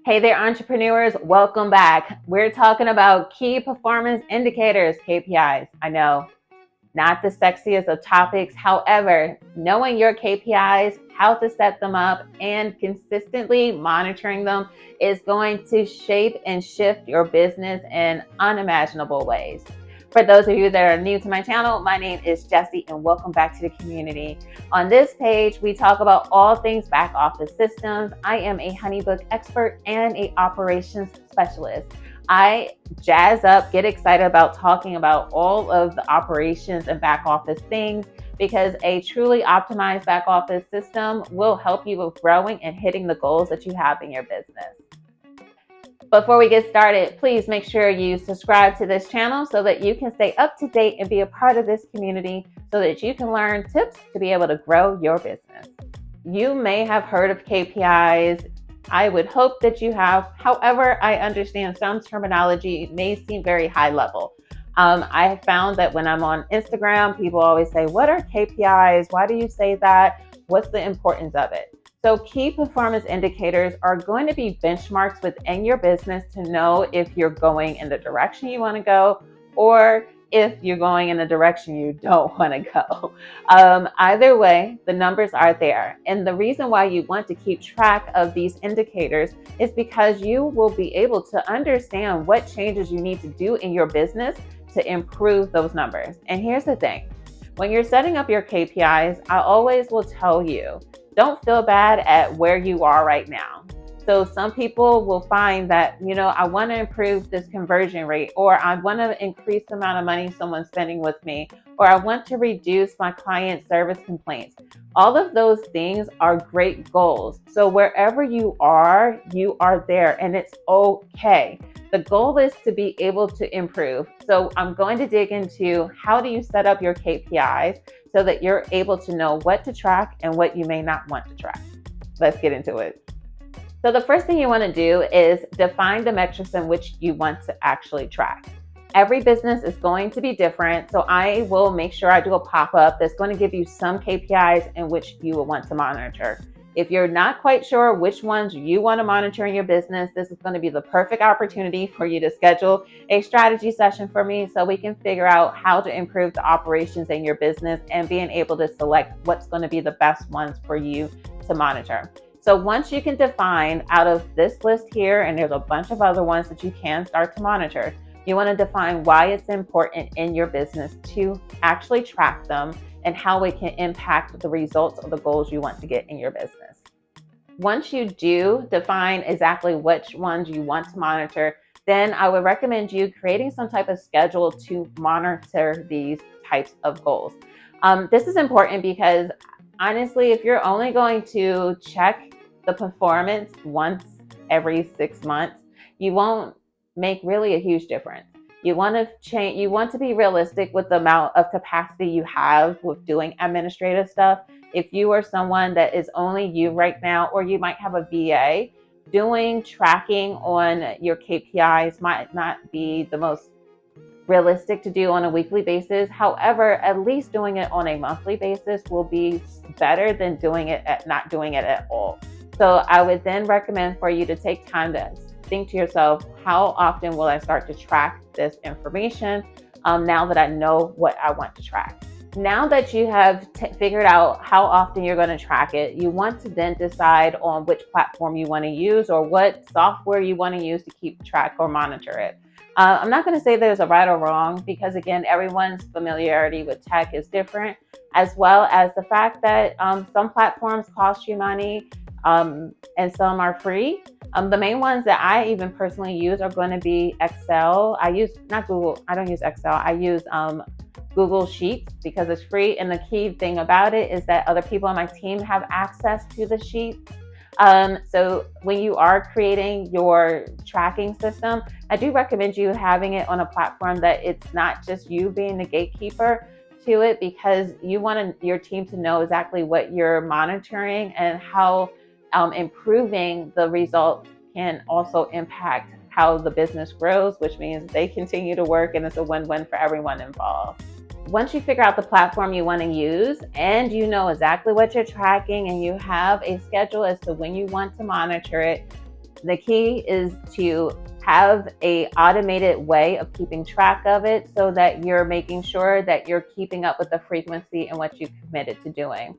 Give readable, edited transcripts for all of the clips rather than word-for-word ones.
Hey there, entrepreneurs. Welcome back. We're talking about key performance indicators, KPIs. I know, not the sexiest of topics. However, knowing your KPIs, how to set them up, and consistently monitoring them is going to shape and shift your business in unimaginable ways. For those of you that are new to my channel, my name is Jessie and welcome back to the community. On this page, we talk about all things back office systems. I am a HoneyBook expert and a operations specialist. I jazz up, get excited about talking about all of the operations and back office things because a truly optimized back office system will help you with growing and hitting the goals that you have in your business. Before we get started, please make sure you subscribe to this channel so that you can stay up to date and be a part of this community so that you can learn tips to be able to grow your business. You may have heard of KPIs. I would hope that you have. However, I understand some terminology may seem very high level. I have found that when I'm on Instagram, people always say, what are KPIs? Why do you say that? What's the importance of it? So key performance indicators are going to be benchmarks within your business to know if you're going in the direction you want to go or if you're going in a direction you don't want to go. Either way, the numbers are there. And the reason why you want to keep track of these indicators is because you will be able to understand what changes you need to do in your business to improve those numbers. And here's the thing. When you're setting up your KPIs, I always will tell you, don't feel bad at where you are right now. So some people will find that, I want to improve this conversion rate, or I want to increase the amount of money someone's spending with me, or I want to reduce my client service complaints. All of those things are great goals. So wherever you are there, and it's okay. The goal is to be able to improve. So I'm going to dig into how do you set up your KPIs so that you're able to know what to track and what you may not want to track. Let's get into it. So the first thing you want to do is define the metrics in which you want to actually track. Every business is going to be different, so I will make sure I do a pop-up that's going to give you some KPIs in which you will want to monitor. If you're not quite sure which ones you want to monitor in your business, this is going to be the perfect opportunity for you to schedule a strategy session for me so we can figure out how to improve the operations in your business and being able to select what's going to be the best ones for you to monitor. So once you can define out of this list here, and there's a bunch of other ones that you can start to monitor, you want to define why it's important in your business to actually track them and how it can impact the results of the goals you want to get in your business. Once you do define exactly which ones you want to monitor, then I would recommend you creating some type of schedule to monitor these types of goals. This is important because honestly, if you're only going to check the performance once every 6 months, you won't make really a huge difference. You want to change, you want to be realistic with the amount of capacity you have with doing administrative stuff. If you are someone that is only you right now, or you might have a VA, doing tracking on your KPIs might not be the most realistic to do on a weekly basis. However, at least doing it on a monthly basis will be better than not doing it at all. So I would then recommend for you to take time to think to yourself, how often will I start to track this information now that I know what I want to track? Now that you have figured out how often you're going to track it, you want to then decide on which platform you want to use or what software you want to use to keep track or monitor it. I'm not going to say there's a right or wrong because, again, everyone's familiarity with tech is different, as well as the fact that some platforms cost you money and some are free. The main ones that I even personally use are going to be Excel. I don't use Excel. I use Google Sheets because it's free. And the key thing about it is that other people on my team have access to the sheets. So when you are creating your tracking system, I do recommend you having it on a platform that it's not just you being the gatekeeper to it, because you want your team to know exactly what you're monitoring and how improving the results can also impact how the business grows, which means they continue to work and it's a win-win for everyone involved. Once you figure out the platform you want to use and you know exactly what you're tracking and you have a schedule as to when you want to monitor it, The key is to have a automated way of keeping track of it so that you're making sure that you're keeping up with the frequency and what you've committed to doing.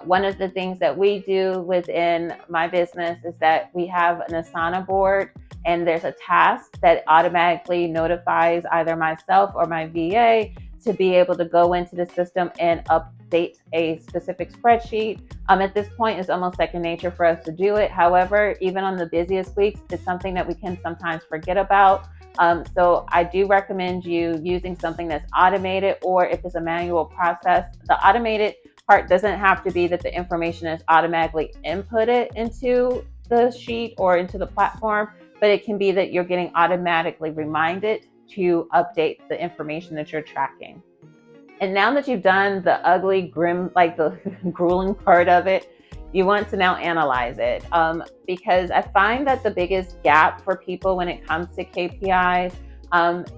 One of the things that we do within my business is that we have an Asana board, and there's a task that automatically notifies either myself or my VA to be able to go into the system and update a specific spreadsheet. At this point, it's almost second nature for us to do it. However, even on the busiest weeks, it's something that we can sometimes forget about. So I do recommend you using something that's automated, or if it's a manual process, the automated part doesn't have to be that the information is automatically inputted into the sheet or into the platform, but it can be that you're getting automatically reminded to update the information that you're tracking. And now that you've done the ugly, grim, like the grueling part of it, you want to now analyze it. Because I find that the biggest gap for people when it comes to KPIs,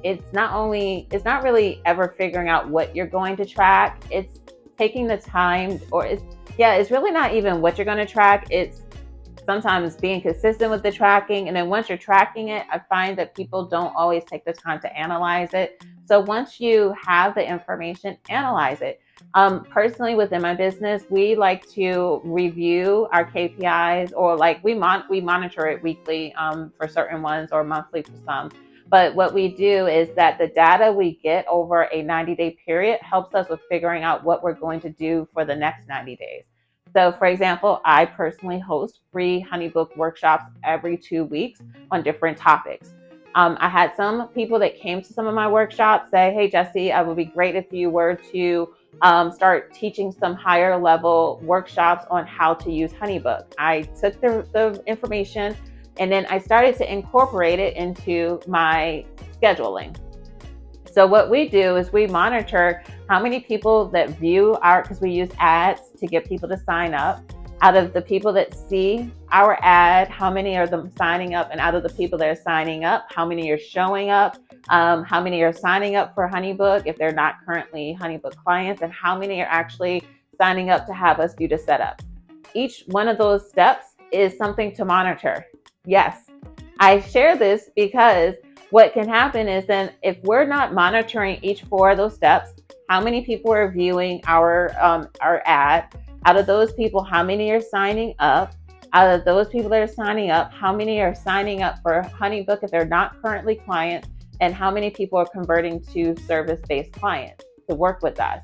it's not really ever figuring out what you're going to track. It's taking the time, it's really not even what you're going to track. It's sometimes being consistent with the tracking. And then once you're tracking it, I find that people don't always take the time to analyze it. So once you have the information, analyze it. Personally, within my business, we like to review our KPIs, or like we monitor it weekly for certain ones, or monthly for some. But what we do is that the data we get over a 90-day period helps us with figuring out what we're going to do for the next 90 days. So, for example, I personally host free HoneyBook workshops every 2 weeks on different topics. I had some people that came to some of my workshops say, "Hey, Jesse, it would be great if you were to start teaching some higher level workshops on how to use HoneyBook." I took the information, and then I started to incorporate it into my scheduling. So what we do is we monitor how many people that view because we use ads to get people to sign up. Out of the people that see our ad, how many are them signing up? And out of the people that are signing up, how many are showing up? How many are signing up for HoneyBook if they're not currently HoneyBook clients? And how many are actually signing up to have us do the setup? Each one of those steps is something to monitor. Yes, I share this because what can happen is then if we're not monitoring each 4 of those steps, how many people are viewing our ad? Out of those people, how many are signing up? Out of those people that are signing up, how many are signing up for HoneyBook if they're not currently clients? And how many people are converting to service-based clients to work with us?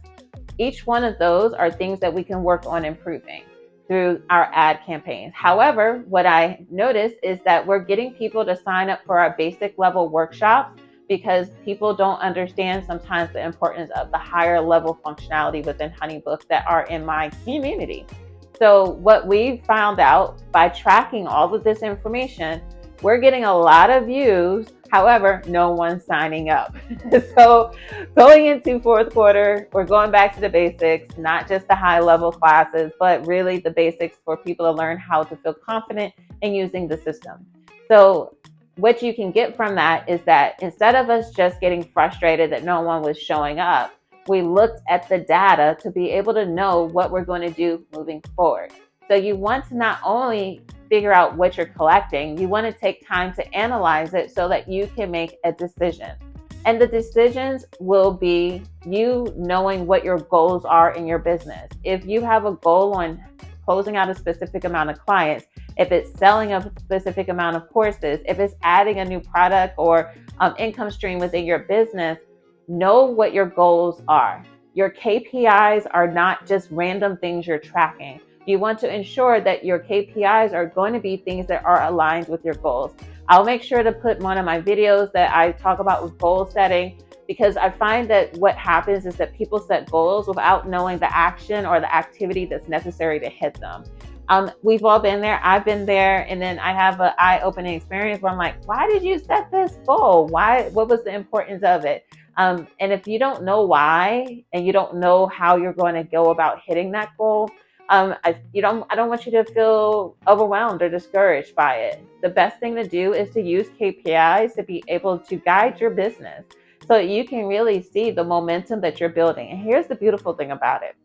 Each one of those are things that we can work on improving through our ad campaigns. However, what I noticed is that we're getting people to sign up for our basic level workshops because people don't understand sometimes the importance of the higher level functionality within HoneyBook that are in my community. So what we found out by tracking all of this information, we're getting a lot of views. However, no one's signing up. So going into fourth quarter, we're going back to the basics, not just the high level classes, but really the basics for people to learn how to feel confident in using the system. So what you can get from that is that instead of us just getting frustrated that no one was showing up, we looked at the data to be able to know what we're going to do moving forward. So you want to not only figure out what you're collecting, you want to take time to analyze it so that you can make a decision. And the decisions will be you knowing what your goals are in your business. If you have a goal on closing out a specific amount of clients, if it's selling a specific amount of courses, if it's adding a new product or income stream within your business, know what your goals are. Your KPIs are not just random things you're tracking. You want to ensure that your KPIs are going to be things that are aligned with your goals. I'll make sure to put one of my videos that I talk about with goal setting, because I find that what happens is that people set goals without knowing the action or the activity that's necessary to hit them. We've all been there. I've been there. And then I have an eye-opening experience where I'm like, why did you set this goal? What was the importance of it? And if you don't know why, and you don't know how you're going to go about hitting that goal, I don't want you to feel overwhelmed or discouraged by it. The best thing to do is to use KPIs to be able to guide your business so that you can really see the momentum that you're building. And here's the beautiful thing about it,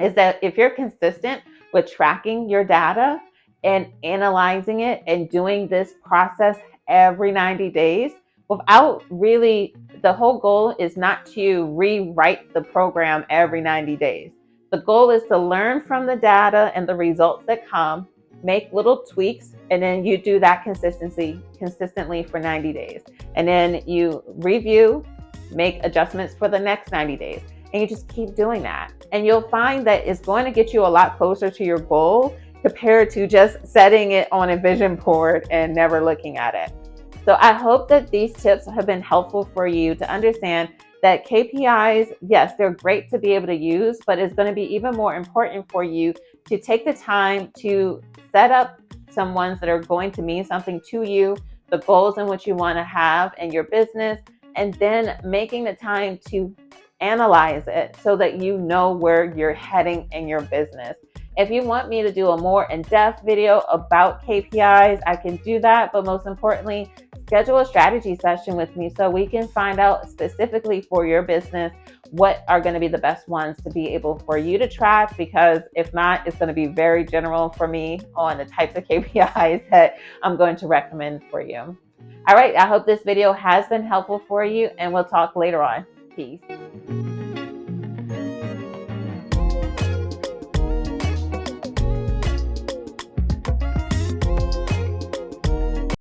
is that if you're consistent with tracking your data and analyzing it and doing this process every 90 days without really, the whole goal is not to rewrite the program every 90 days. The goal is to learn from the data and the results that come, make little tweaks, and then you do that consistently for 90 days. And then you review, make adjustments for the next 90 days. And you just keep doing that. And you'll find that it's going to get you a lot closer to your goal compared to just setting it on a vision board and never looking at it. So I hope that these tips have been helpful for you to understand that KPIs, yes, they're great to be able to use, but it's going to be even more important for you to take the time to set up some ones that are going to mean something to you, the goals in which you want to have in your business, and then making the time to analyze it so that you know where you're heading in your business. If you want me to do a more in-depth video about KPIs, I can do that. But most importantly, schedule a strategy session with me so we can find out specifically for your business what are going to be the best ones to be able for you to track, because if not, it's going to be very general for me on the types of KPIs that I'm going to recommend for you. All right, I hope this video has been helpful for you, and we'll talk later on. Peace.